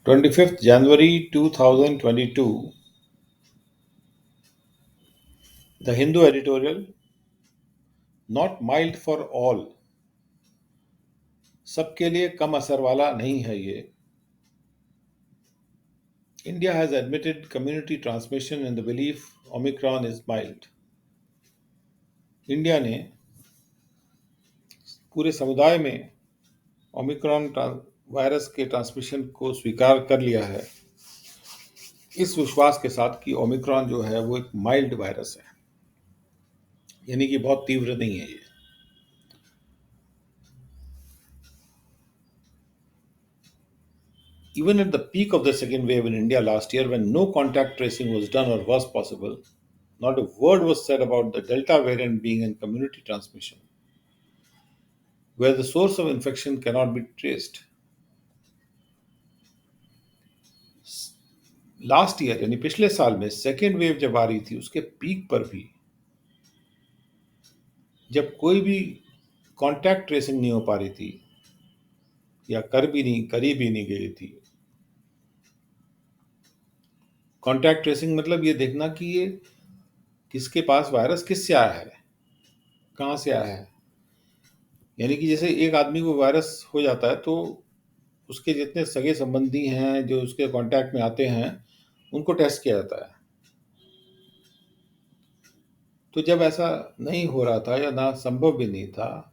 25th January 2022, The Hindu editorial, not mild for all, सबके लिए कम असर वाला नहीं है ये. India has admitted community transmission in the belief Omicron is mild. India ने पूरे समुदाय में ओमिक्रॉन वायरस के ट्रांसमिशन को स्वीकार कर लिया है इस विश्वास के साथ कि ओमिक्रॉन जो है वो एक माइल्ड वायरस है, यानी कि बहुत तीव्र नहीं है ये. Even at the peak of the second wave in India last year, when no contact tracing was done or was possible, not a word was said about the Delta variant being in community transmission, where the source of infection cannot be traced. Last year यानी पिछले साल में second wave जब आ रही थी उसके peak पर भी जब कोई भी कांटेक्ट ट्रेसिंग नहीं हो पा रही थी या करी भी नहीं गई थी. कांटेक्ट ट्रेसिंग मतलब ये देखना कि ये किसके पास वायरस किससे आया है, कहाँ से आया है. यानी कि जैसे एक आदमी को वायरस हो जाता है तो उसके जितने सगे संबंधी हैं जो उसके कांटेक्ट में आते हैं उनको टेस्ट किया जाता है. तो जब ऐसा नहीं हो रहा था या ना संभव भी नहीं था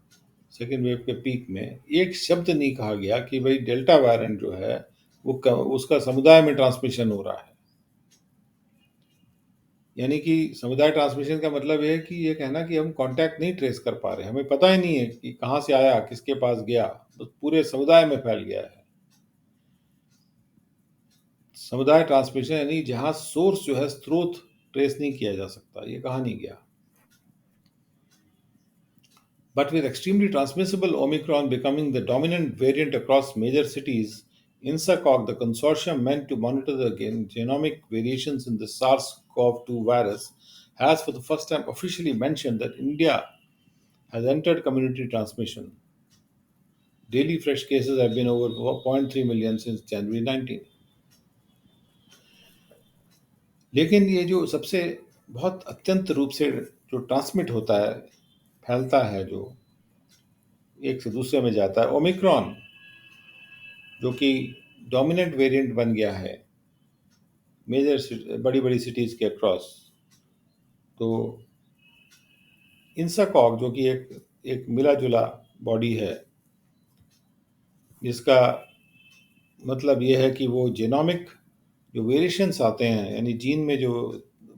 सेकेंड वेव के पीक में, एक शब्द नहीं कहा गया कि भाई डेल्टा वेरिएंट जो है वो उसका समुदाय में ट्रांसमिशन हो रहा है. यानी कि समुदाय ट्रांसमिशन का मतलब है कि ये कहना कि हम कांटेक्ट नहीं ट्रेस कर पा रहे, हमें पता ही नहीं है कि कहाँ से आया, किसके पास गया, तो पूरे समुदाय में फैल गया है. समुदाय ट्रांसमिशन यानी जहाँ सोर्स जो है, स्रोत ट्रेस नहीं किया जा सकता, ये कहा नहीं गया. But with extremely transmissible Omicron becoming the dominant variant across major cities, INSACOG, the consortium meant to monitor the genomic variations in the SARS-CoV-2 virus, has for the first time officially mentioned that India has entered community transmission. Daily fresh cases have been over 0.3 million since January 19. लेकिन ये जो सबसे बहुत अत्यंत रूप से जो transmit होता है, फैलता है, जो एक से दूसरे में जाता है, ओमिक्रॉन, जो कि डोमिनेंट वेरिएंट बन गया है मेजर बड़ी बड़ी सिटीज़ के अक्रॉस. तो इंसाकॉग जो कि एक मिला जुला बॉडी है जिसका मतलब ये है कि वो जेनोमिक जो वेरिएशंस आते हैं यानी जीन में जो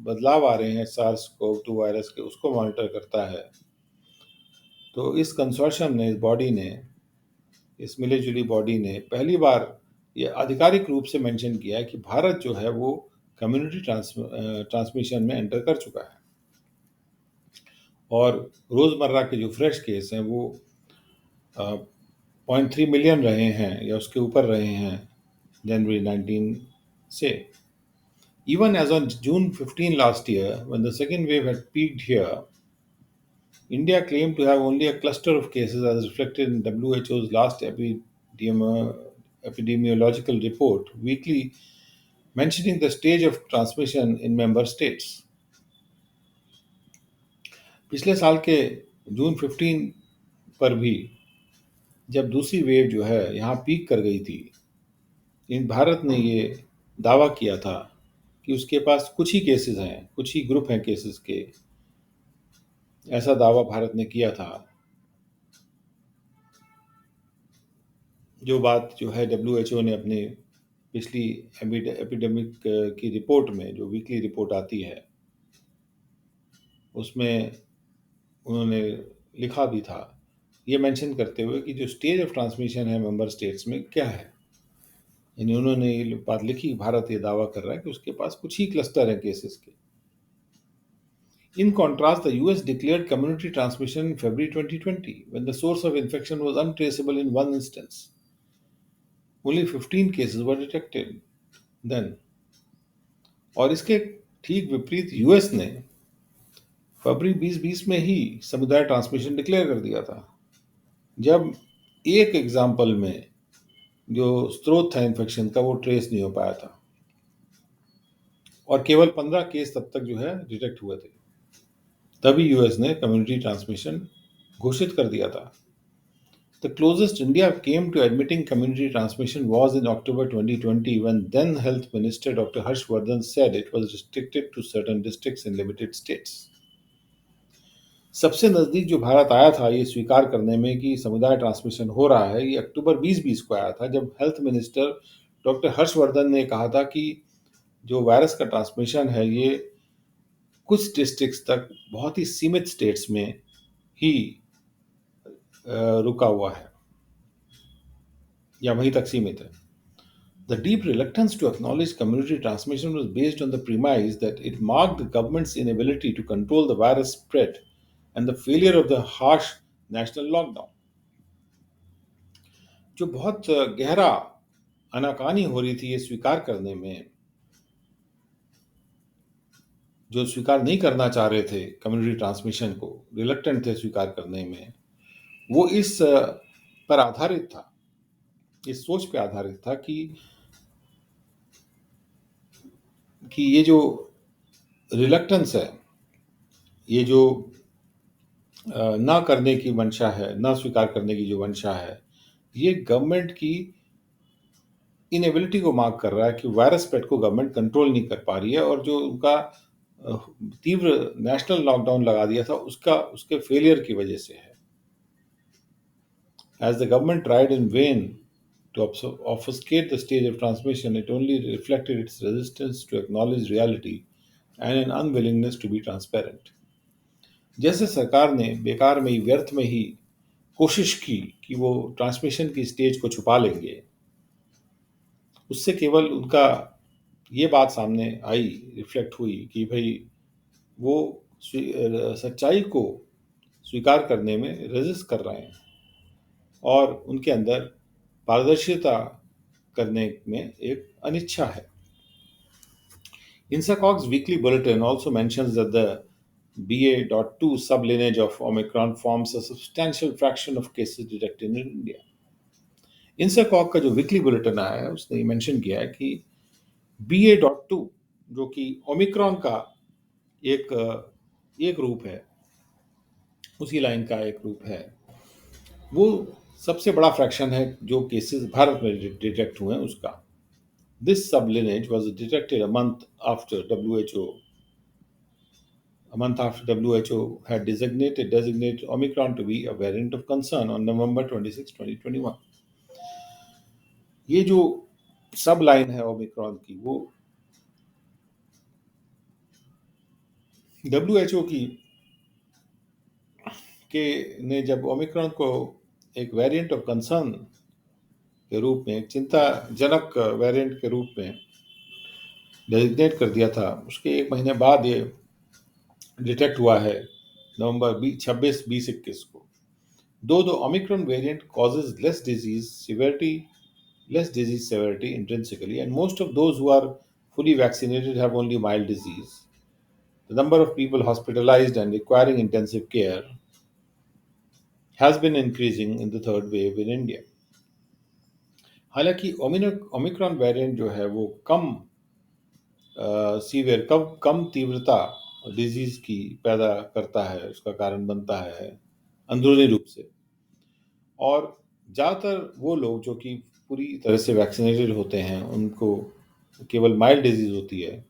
बदलाव आ रहे हैं सार्स कोव 2 वायरस के, उसको मॉनिटर करता है. तो इस कंसोर्शियम ने, इस मिली जुली बॉडी ने पहली बार ये आधिकारिक रूप से मेंशन किया है कि भारत जो है वो कम्युनिटी ट्रांसमिशन में एंटर कर चुका है. और रोज़मर्रा के जो फ्रेश केस हैं वो 0.3 मिलियन रहे हैं या उसके ऊपर रहे हैं जनवरी 19 से. Even as on June 15 last year, when the second wave had peaked here, India claimed to have only a cluster of cases as reflected in WHO's last epidemiological report, weekly mentioning the stage of transmission in member states. पिछले साल के जून 15 पर भी जब दूसरी wave जो है यहाँ पीक कर गई थी, इन भारत ने ये दावा किया था कि उसके पास कुछ ही केसेस हैं, कुछ ही ग्रुप हैं केसेस के. ऐसा दावा भारत ने किया था. जो बात जो है WHO ने अपनी पिछली एपिडेमिक की रिपोर्ट में, जो वीकली रिपोर्ट आती है, उसमें उन्होंने लिखा भी था, ये मेंशन करते हुए कि जो स्टेज ऑफ ट्रांसमिशन है मेंबर स्टेट्स में क्या है. यानी उन्होंने ये बात लिखी, भारत ये दावा कर रहा है कि उसके पास कुछ ही क्लस्टर हैं केसेस के. In contrast, the US declared community transmission in February 2020 when the source of infection was untraceable in one instance. Only 15 cases were detected then. और इसके ठीक विपरीत यूएस ने फरवरी 2020 में ही समुदाय ट्रांसमिशन डिक्लेयर कर दिया था, जब एक एग्जाम्पल में जो स्रोत था इन्फेक्शन का वो ट्रेस नहीं हो पाया था, और केवल 15 केस तब तक जो है डिटेक्ट हुए थे। तभी यूएस ने कम्युनिटी ट्रांसमिशन घोषित कर दिया था। The closest India came to admitting community transmission was in October 2020 when then Health Minister Dr. Harshvardhan said it was restricted to certain districts in limited states. सबसे नज़दीक जो भारत आया था ये स्वीकार करने में कि समुदाय ट्रांसमिशन हो रहा है, ये अक्टूबर 2020 को आया था, जब हेल्थ मिनिस्टर डॉक्टर हर्षवर्धन ने कहा था कि जो वायरस का ट्रांसमिशन है ये कुछ डिस्ट्रिक्ट्स तक बहुत ही सीमित स्टेट्स में ही रुका हुआ है या वहीं तक सीमित है। The deep reluctance to acknowledge community transmission was based on the premise that it marked the government's inability to control the virus spread and the failure of the harsh national lockdown. जो बहुत गहरा आनाकानी हो रही थी ये स्वीकार करने में, जो स्वीकार नहीं करना चाह रहे थे कम्युनिटी ट्रांसमिशन को, रिलक्टेंट थे स्वीकार करने में, वो इस पर आधारित था, इस सोच पे आधारित था कि ये जो रिलक्टेंस है, ये जो ना करने की मंशा है, ना स्वीकार करने की जो मंशा है, ये गवर्नमेंट की इनएबिलिटी को मार्क कर रहा है कि वायरस स्प्रेड को गवर्नमेंट कंट्रोल नहीं कर पा रही है, और जो उनका तीव्र नेशनल लॉकडाउन लगा दिया था उसके फेलियर की वजह से है। As the government tried in vain to obfuscate the stage of transmission, it only reflected its resistance to acknowledge reality and an unwillingness to be transparent. जैसे सरकार ने बेकार में ही, व्यर्थ में ही कोशिश की कि वो ट्रांसमिशन की स्टेज को छुपा लेंगे, उससे केवल उनका ये बात सामने आई, रिफ्लेक्ट हुई कि भाई वो सच्चाई को स्वीकार करने में रेजिस्ट कर रहे हैं और उनके अंदर पारदर्शिता करने में एक अनिच्छा है। INSACOG's weekly bulletin also mentions that the BA.2 sublineage of Omicron forms a substantial fraction of cases detected in India. INSACOG का जो वीकली बुलेटिन आया है उसने मेंशन किया है कि BA.2 जो कि ओमिक्रॉन का एक रूप है, उसी लाइन का एक रूप है, वो सबसे बड़ा फ्रैक्शन है जो केसेस भारत में डिटेक्ट हुए हैं उसका। This sublineage was detected a month after WHO had designated Omicron to be a variant of concern on November 26, 2021. ये जो सब लाइन है ओमिक्रॉन की, वो WHO ने जब ओमिक्रॉन को एक वेरिएंट ऑफ कंसर्न के रूप में, एक चिंताजनक वेरिएंट के रूप में डेजिग्नेट कर दिया था, उसके एक महीने बाद ये डिटेक्ट हुआ है नवंबर 26-20-21 को। Though Omicron variant causes less disease severity intrinsically, and most of those who are fully vaccinated have only mild disease, the number of people hospitalized and requiring intensive care has been increasing in the third wave in India. हालांकि Omicron variant जो है वो कम तीव्रता disease की पैदा करता है, उसका कारण बनता है अंदरूनी रूप से, और ज़्यादातर वो लोग जो कि पूरी तरह से वैक्सीनेटेड होते हैं उनको केवल माइल्ड डिजीज होती है।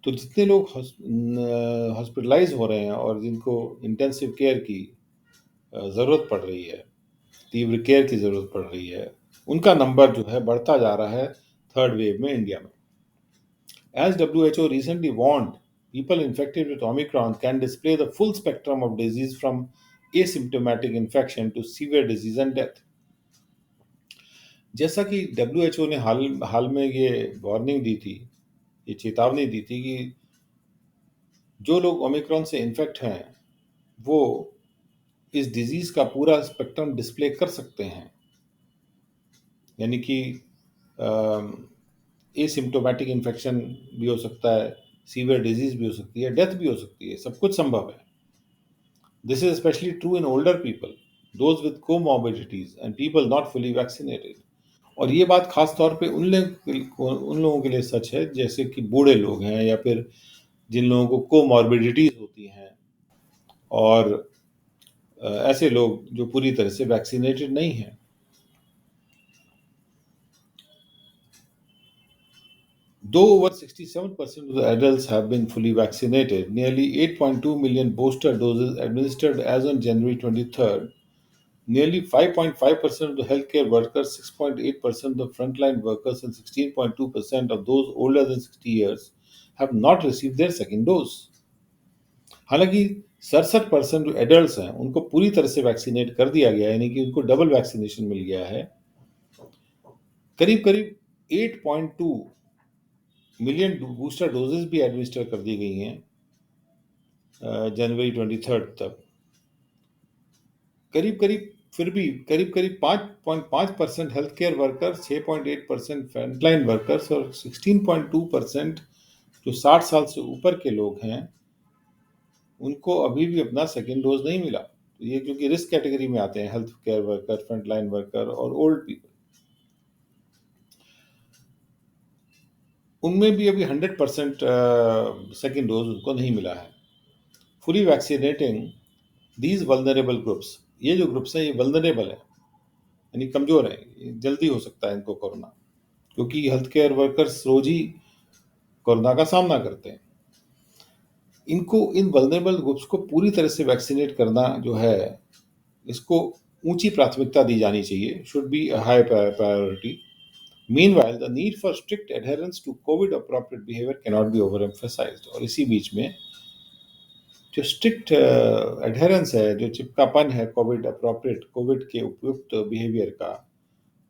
तो जितने लोग हॉस्पिटलाइज हो रहे हैं और जिनको इंटेंसिव केयर की ज़रूरत पड़ रही है, तीव्र केयर की ज़रूरत पड़ रही है, उनका नंबर जो है बढ़ता जा रहा है थर्ड वेव में इंडिया में। As WHO recently warned, people infected with Omicron can display the full spectrum of disease from asymptomatic infection to severe disease and death. जैसा कि WHO ने हाल में ये वार्निंग दी थी, ये चेतावनी दी थी कि जो लोग ओमिक्रॉन से इन्फेक्ट हैं वो इस डिजीज का पूरा स्पेक्ट्रम डिस्प्ले कर सकते हैं, यानी कि एसिम्प्टोमेटिक इन्फेक्शन भी हो सकता है, सीवियर डिजीज भी हो सकती है, डेथ भी हो सकती है, सब कुछ संभव है। This is specially true in older people those with comorbidities and people not fully vaccinated. और ये बात खास तौर पे उन लोगों के लिए सच है जैसे कि बूढ़े लोग हैं या फिर जिन लोगों को कोमॉर्बिडिटीज होती हैं और ऐसे लोग जो पूरी तरह से वैक्सीनेटेड नहीं हैं. Though over 67% of the adults have been fully vaccinated, nearly 8.2 million booster doses administered as on January 23rd, nearly 5.5% of the healthcare workers, 6.8% of the frontline workers, and 16.2% of those older than 60 years have not received their second dose. हालांकि 67% जो adult हैं उनको पूरी तरह से vaccinate कर दिया गया है, यानी कि उनको डबल वैक्सीनेशन मिल गया है. करीब करीब 8.2 मिलियन बूस्टर डोजेस भी एडमिनिस्टर कर दी गई हैं जनवरी 23rd तक. करीब करीब फिर भी करीब करीब 5.5% health care workers, 6.8% frontline workers और 16.2% जो 60 साल से ऊपर के लोग हैं उनको अभी भी अपना सेकेंड डोज नहीं मिला. तो ये क्योंकि रिस्क कैटेगरी में आते हैं health care worker, frontline worker और ओल्ड पीपल, उनमें भी अभी 100% सेकेंड डोज उनको नहीं मिला है. Fully vaccinating these vulnerable groups, ये जो ग्रुप्स हैं ये वल्नरेबल है यानी कमजोर है, जल्दी हो सकता है इनको कोरोना, क्योंकि हेल्थ केयर वर्कर्स रोज ही कोरोना का सामना करते हैं. इनको इन वल्नरेबल ग्रुप्स को पूरी तरह से वैक्सीनेट करना जो है इसको ऊंची प्राथमिकता दी जानी चाहिए, should be a high priority. Meanwhile, the need for strict adherence to COVID appropriate behavior cannot be overemphasized. और इसी बीच में जो स्ट्रिक्ट एडहेरेंस है, जो चिपकापन है कोविड अप्रोप्रिएट, कोविड के उपयुक्त बिहेवियर का,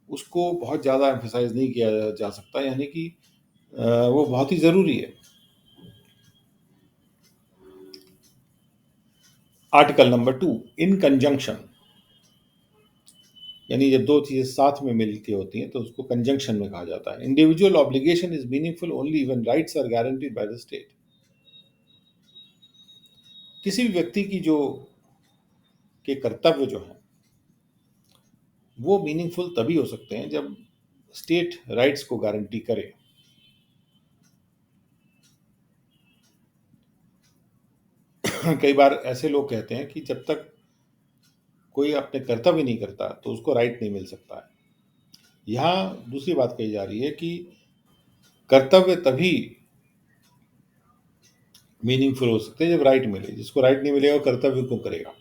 उसको बहुत ज़्यादा एम्फेसाइज नहीं किया जा सकता, यानी कि वो बहुत ही ज़रूरी है. आर्टिकल नंबर 2, इन कंजंक्शन, यानी जब दो चीज़ें साथ में मिलती होती हैं तो उसको कंजंक्शन में कहा जाता है. Individual obligation is meaningful only when rights are guaranteed by the state. किसी भी व्यक्ति की जो के कर्तव्य जो हैं वो मीनिंगफुल तभी हो सकते हैं जब स्टेट राइट्स को गारंटी करे. कई बार ऐसे लोग कहते हैं कि जब तक कोई अपने कर्तव्य नहीं करता तो उसको राइट नहीं मिल सकता है. यहाँ दूसरी बात कही जा रही है कि कर्तव्य तभी मीनिंगफुल हो सकते हैं जब राइट मिले. जिसको राइट नहीं मिलेगा कर्तव्य क्यों करेगा.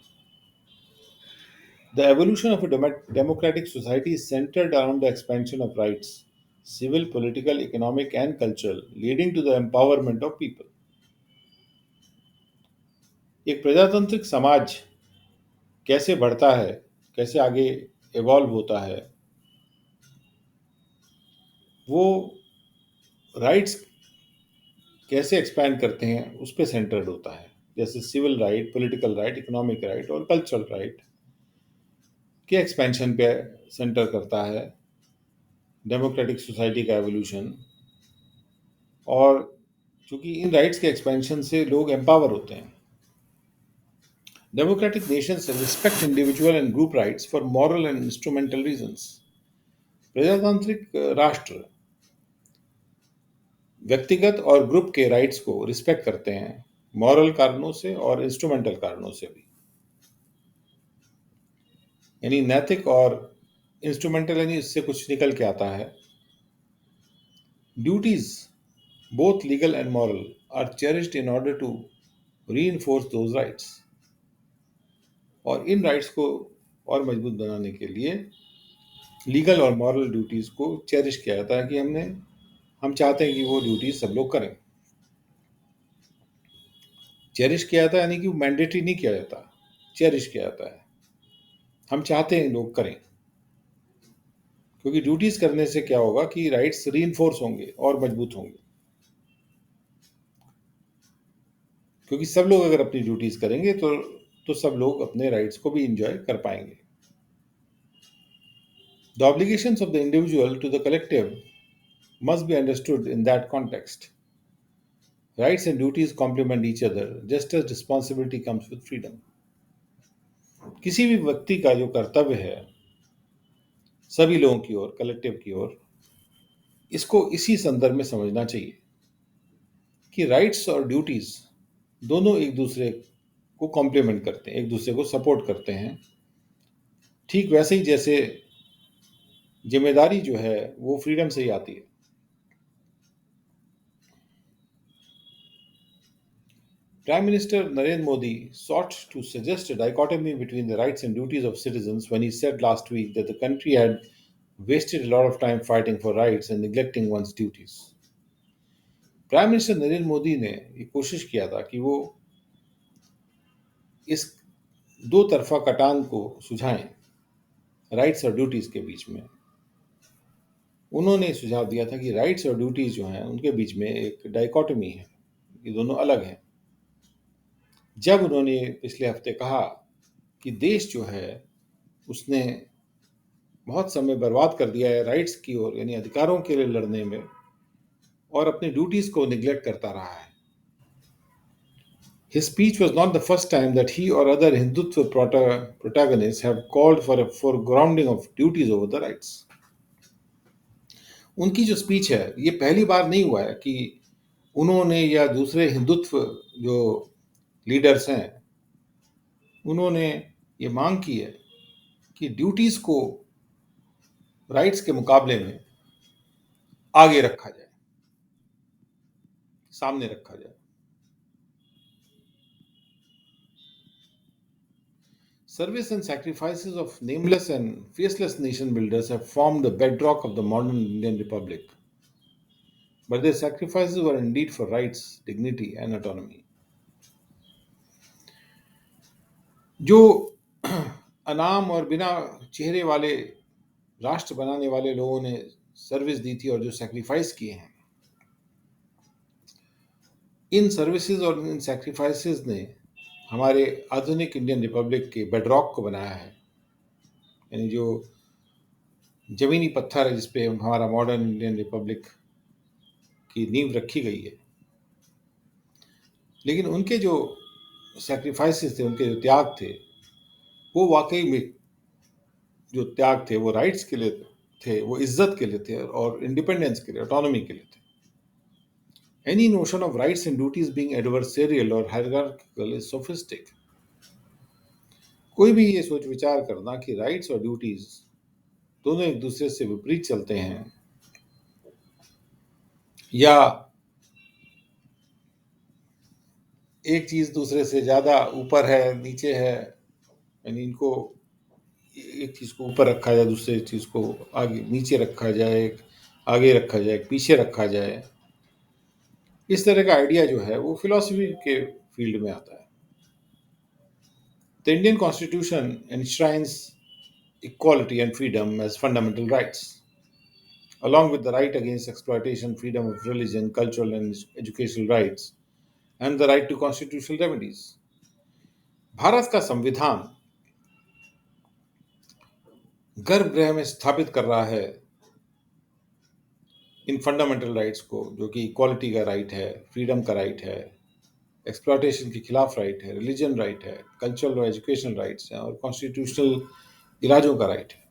The evolution of a democratic society is centered around the expansion of rights, civil, political, economic, and cultural, leading to the empowerment of people. एक प्रजातांत्रिक समाज कैसे बढ़ता है, कैसे आगे इवॉल्व होता है, वो राइट्स कैसे एक्सपैंड करते हैं उस पर सेंटर्ड होता है. जैसे civil right, political right, economic right और कल्चरल राइट के एक्सपेंशन पे सेंटर करता है डेमोक्रेटिक सोसाइटी का एवोल्यूशन. और क्योंकि इन राइट्स के एक्सपेंशन से लोग एम्पावर होते हैं. Democratic Nations respect individual and group rights for moral and instrumental reasons. प्रजातांत्रिक राष्ट्र व्यक्तिगत और ग्रुप के राइट्स को रिस्पेक्ट करते हैं मॉरल कारणों से और इंस्ट्रूमेंटल कारणों से भी. यानी नैतिक और इंस्ट्रूमेंटल यानी इससे कुछ निकल के आता है. Duties both legal and moral are cherished in order to reinforce those rights. और इन राइट्स को और मजबूत बनाने के लिए लीगल और मॉरल ड्यूटीज को चेरिश किया जाता है कि हम चाहते हैं कि वो ड्यूटीज सब लोग करें. चेरिश किया जाता है यानी कि वो मैंडेटरी नहीं किया जाता, चेरिश किया जाता है. हम चाहते हैं लोग करें, क्योंकि ड्यूटीज करने से क्या होगा कि राइट्स रीइंफोर्स होंगे और मजबूत होंगे. क्योंकि सब लोग अगर अपनी ड्यूटीज करेंगे तो सब लोग अपने राइट्स को भी इंजॉय कर पाएंगे. The obligations of the individual to the collective must be understood in that context. Rights and duties complement each other, just as responsibility comes with freedom. किसी भी व्यक्ति का जो कर्तव्य है सभी लोगों की ओर, कलेक्टिव की ओर, इसको इसी संदर्भ में समझना चाहिए कि राइट्स और ड्यूटीज दोनों एक दूसरे को कॉम्प्लीमेंट करते हैं, एक दूसरे को सपोर्ट करते हैं। ठीक वैसे ही जैसे जिम्मेदारी जो है वो फ्रीडम से ही आती है। Prime Minister Narendra Modi sought to suggest a dichotomy between the rights and duties of citizens when he said last week that the country had wasted a lot of time fighting for rights and neglecting one's duties. Prime minister Narendra Modi ने ये कोशिश किया था कि वो इस दो तरफा कटान को सुझाएं राइट्स और ड्यूटीज के बीच में। उन्होंने सुझाव दिया था कि राइट्स और ड्यूटीज जो हैं उनके बीच में एक डाइकोटमी है, ये दोनों अलग हैं। जब उन्होंने पिछले हफ्ते कहा कि देश जो है उसने बहुत समय बर्बाद कर दिया है राइट्स की ओर, यानी अधिकारों के लिए लड़ने में, और अपनी ड्यूटीज को निग्लेक्ट करता रहा है। His speech was not the first time that he or other Hindutva protagonists have called for a foregrounding of duties over the rights. उनकी जो स्पीच है ये पहली बार नहीं हुआ है कि उन्होंने या दूसरे हिंदुत्व जो लीडर्स हैं उन्होंने ये मांग की है कि ड्यूटीज को राइट्स के मुकाबले में आगे रखा जाए, सामने रखा जाए। Service and sacrifices of nameless and faceless nation builders have formed the bedrock of the modern Indian Republic. But their sacrifices were indeed for rights, dignity, and autonomy. जो अनाम और बिना चेहरे वाले राष्ट्र बनाने वाले लोगों ने सर्विस दी थी और जो सैक्रिफाइस किए हैं, इन सर्विसेज और इन सैक्रिफाइसेस ने हमारे आधुनिक इंडियन रिपब्लिक के बेडरॉक को बनाया है, यानी जो जमीनी पत्थर है जिसपे हमारा मॉडर्न इंडियन रिपब्लिक की नींव रखी गई है। लेकिन उनके जो सैक्रिफाइसेस थे, उनके जो त्याग थे, वो वाकई में जो त्याग थे वो राइट्स के लिए थे, वो इज्जत के लिए थे और इंडिपेंडेंस के लिए, ऑटोनॉमी के लिए थे। Any notion of rights and duties being adversarial or hierarchical is sophistic. कोई भी ये सोच विचार करना कि राइट्स और ड्यूटीज दोनों एक दूसरे से विपरीत चलते हैं या एक चीज दूसरे से ज्यादा ऊपर है, नीचे है, यानी इनको एक चीज को ऊपर रखा जाए, दूसरे चीज को आगे नीचे रखा जाए, आगे रखा जाए, पीछे रखा जाए, इस तरह का आइडिया जो है वो फिलॉसफी के फील्ड में आता है। The Indian Constitution enshrines equality and freedom as fundamental rights, along with the right against exploitation, freedom of religion, cultural and educational rights, and the right to constitutional remedies. Bharat का संविधान गर्भगृह में स्थापित कर रहा है इन फंडामेंटल राइट्स को, जो कि इक्वालिटी का राइट है, फ्रीडम का राइट है, एक्सप्लॉयटेशन के खिलाफ राइट है, रिलीजन राइट है, कल्चरल और एजुकेशनल राइट्स हैं और कॉन्स्टिट्यूशनल इलाजों का राइट है।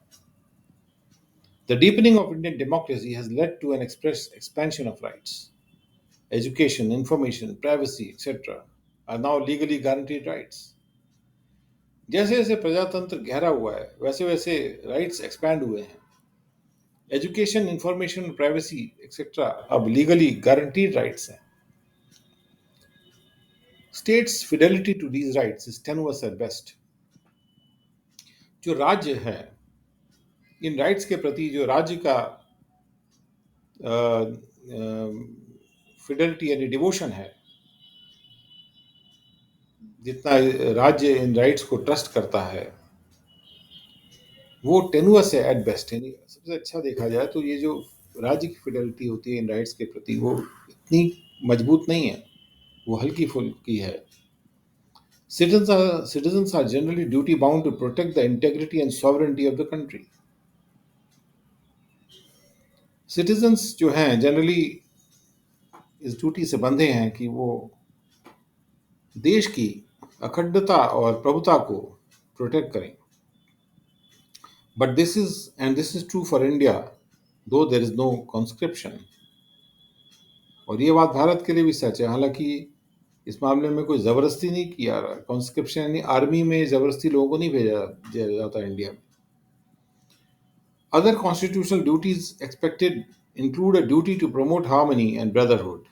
The deepening of Indian democracy has led to an express expansion of rights. Education, information, privacy, etc. are now legally guaranteed rights. जैसे जैसे प्रजातंत्र गहरा हुआ है वैसे वैसे राइट्स एक्सपैंड हुए हैं। एजुकेशन, इंफॉर्मेशन, प्राइवेसी एक्सेट्रा अब लीगली गारंटीड राइट्स हैं। State's fidelity to these rights is tenuous at best. जो राज्य है इन राइट्स के प्रति, जो राज्य का फिडेलिटी यानी डिवोशन है, जितना राज्य इन राइट्स को ट्रस्ट करता है वो टेनुअस है एट बेस्ट। यानी सबसे अच्छा देखा जाए तो ये जो राज्य की फिडेलिटी होती है इन राइट्स के प्रति वो इतनी मजबूत नहीं है, वो हल्की फुल्की है। Citizens are generally duty bound to protect the integrity and sovereignty of the country. Citizens जो हैं जनरली इस ड्यूटी से बंधे हैं कि वो देश की अखंडता और प्रभुता को प्रोटेक्ट करें. But this is true for India, दो देर इज नो कॉन्स्क्रिप्शन. और ये बात भारत के लिए भी सच है. हालांकि इस मामले में कोई जबरदस्ती नहीं किया रहा. कॉन्स्क्रिप्शन यानी आर्मी में जबरदस्ती लोगों को नहीं भेजा जाता इंडिया में. Other constitutional duties expected include a duty to promote harmony and brotherhood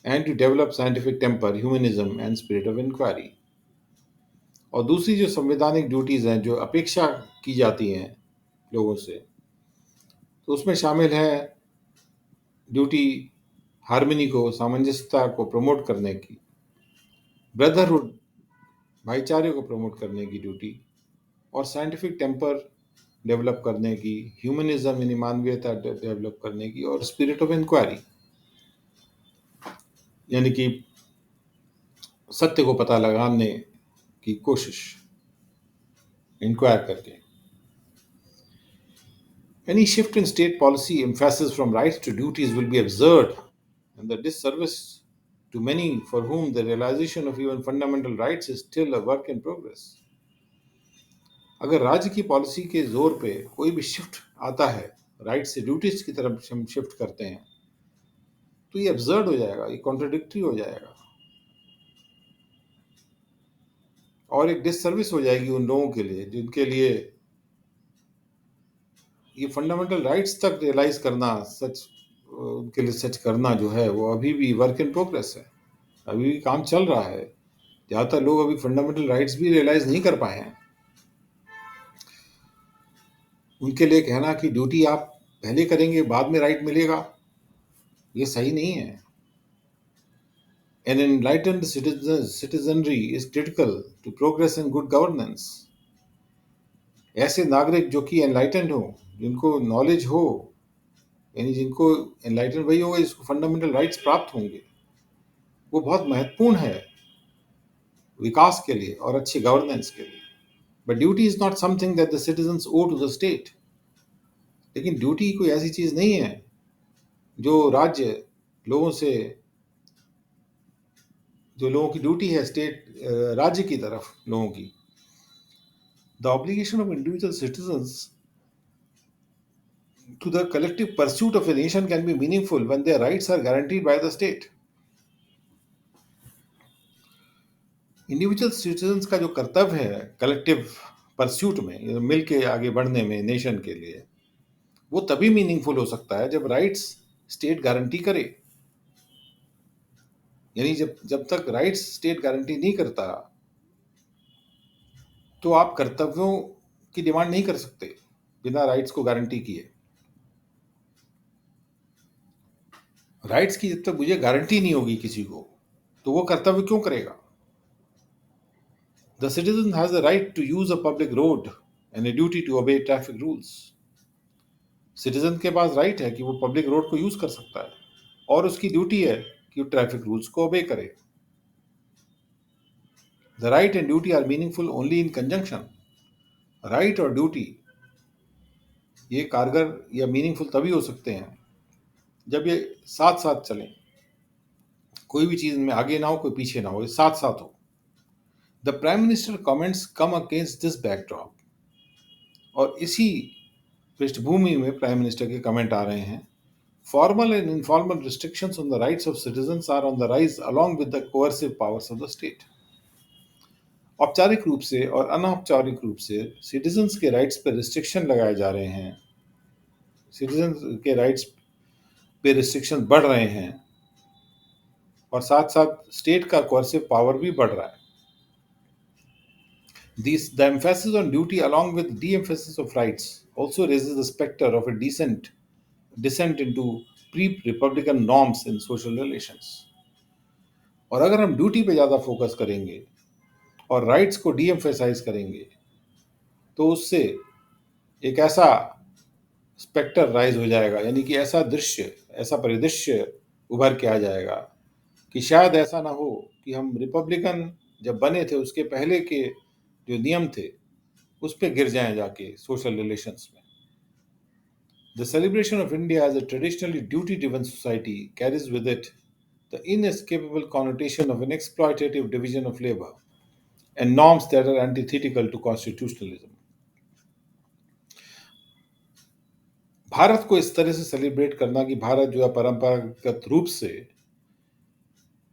and to develop scientific temper, humanism, and spirit of inquiry. और दूसरी जो संवैधानिक ड्यूटीज हैं जो अपेक्षा की जाती हैं लोगों से, तो उसमें शामिल है ड्यूटी हार्मनी को, सामंजस्यता को प्रमोट करने की, ब्रदरहुड भाईचारे को प्रमोट करने की ड्यूटी, और साइंटिफिक टेम्पर डेवलप करने की, ह्यूमनिज्म यानी मानवीयता डेवलप करने की, और स्पिरिट ऑफ इंक्वायरी यानी कि सत्य को पता लगाने की कोशिश, इंक्वायर करके. Any shift in state policy emphasis from rights to duties will be absurd and the disservice to many for whom the realization of even fundamental rights is still a work in progress. अगर राज्य की policy के जोर पे कोई भी shift आता है, राइट से ड्यूटीज की तरफ हम शिफ्ट करते हैं, तो ये अब्सर्ड हो जाएगा, ये कॉन्ट्रडिक्टरी हो जाएगा और एक डिससर्विस हो जाएगी उन लोगों के लिए जिनके लिए ये फंडामेंटल राइट्स तक रियलाइज करना, सच उनके लिए सच करना जो है वो अभी भी वर्क इन प्रोग्रेस है. अभी भी काम चल रहा है. ज़्यादातर लोग अभी फंडामेंटल राइट्स भी रियलाइज नहीं कर पाए हैं. उनके लिए कहना कि ड्यूटी आप पहले करेंगे बाद में राइट मिलेगा, ये सही नहीं है. An enlightened citizenry is critical to progress and good governance. ऐसे नागरिक जो कि एनलाइटेंड हो, जिनको नॉलेज हो, यानी जिनको एनलाइटेंड वही होगा जिसको फंडामेंटल राइट्स प्राप्त होंगे, वो बहुत महत्वपूर्ण है विकास के लिए और अच्छी गवर्नेंस के लिए. But duty is not something that the citizens owe to the state. लेकिन ड्यूटी कोई ऐसी चीज नहीं है जो राज्य लोगों से, जो लोगों की ड्यूटी है स्टेट राज्य की तरफ लोगों की. The obligation of individual citizens to the collective pursuit of a nation can be meaningful when their rights are guaranteed by the state. Individual citizens का जो कर्तव्य है कलेक्टिव परस्यूट में, मिल के आगे बढ़ने में नेशन के लिए, वो तभी मीनिंगफुल हो सकता है जब राइट्स स्टेट गारंटी करे. यानी जब जब तक राइट्स स्टेट गारंटी नहीं करता तो आप कर्तव्यों की डिमांड नहीं कर सकते बिना राइट्स को गारंटी किए. राइट्स की जब तक मुझे गारंटी नहीं होगी किसी को, तो वो कर्तव्य क्यों करेगा. The citizen has a right to use a public road and a duty to obey traffic rules. Citizen के पास राइट है कि वो पब्लिक रोड को यूज कर सकता है और उसकी ड्यूटी है कि वो ट्रैफिक रूल्स को ओबे करे. The right and duty are meaningful only in conjunction. Right और ड्यूटी ये कारगर या मीनिंगफुल तभी हो सकते हैं जब ये साथ साथ चलें. कोई भी चीज में आगे ना हो, कोई पीछे ना हो, ये साथ साथ हो. The prime minister comments come against this backdrop. और इसी पृष्ठभूमि में प्राइम मिनिस्टर के कमेंट आ रहे हैं. Formal and informal restrictions on the rights of citizens are on the rise along with the coercive powers of the state. औपचारिक रूप से और अनौपचारिक रूप से सिटीजन्स के राइट्स पर रिस्ट्रिक्शन लगाए जा रहे हैं. सिटीजन्स के राइट्स पे रिस्ट्रिक्शन बढ़ रहे हैं और साथ साथ स्टेट का कोर्सिव पावर भी बढ़ रहा है. The emphasis on duty along with de-emphasis of rights also raises the specter of a descent into pre-republican norms in social relations. और अगर हम ड्यूटी पे ज़्यादा फोकस करेंगे और राइट्स को डी एम्फेसाइज करेंगे तो उससे एक ऐसा स्पेक्टर राइज हो जाएगा, यानी कि ऐसा दृश्य, ऐसा परिदृश्य उभर के आ जाएगा कि शायद ऐसा ना हो कि हम रिपब्लिकन जब बने थे उसके पहले के जो नियम थे उस पर गिर जाएं जाके सोशल रिलेशंस में. The celebration of India as a traditionally duty-driven society carries with it the inescapable connotation of an exploitative division of labor and norms that are antithetical to constitutionalism. Bharat को इस तरह से सेलिब्रेट करना कि भारत जो है परंपरागत रूप से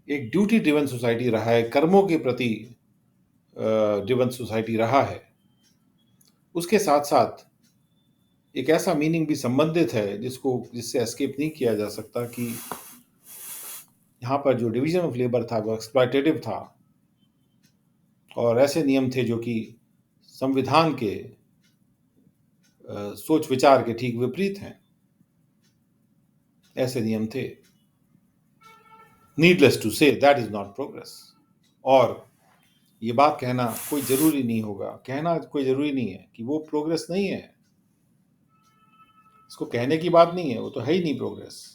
एक ड्यूटी ड्रिवन सोसाइटी रहा है, कर्मों के प्रति ड्रिवन सोसाइटी रहा है, उसके साथ साथ एक ऐसा मीनिंग भी संबंधित है जिससे एस्केप नहीं किया जा सकता कि यहाँ पर जो डिवीजन ऑफ लेबर था वो एक्सप्लॉयटेटिव था और ऐसे नियम थे जो कि संविधान के सोच विचार के ठीक विपरीत हैं। ऐसे नियम थे। Needless to say that is not progress. और ये बात कहना कोई जरूरी नहीं होगा, कहना कोई जरूरी नहीं है कि वो प्रोग्रेस नहीं है। इसको कहने की बात नहीं है, वो तो है ही नहीं प्रोग्रेस।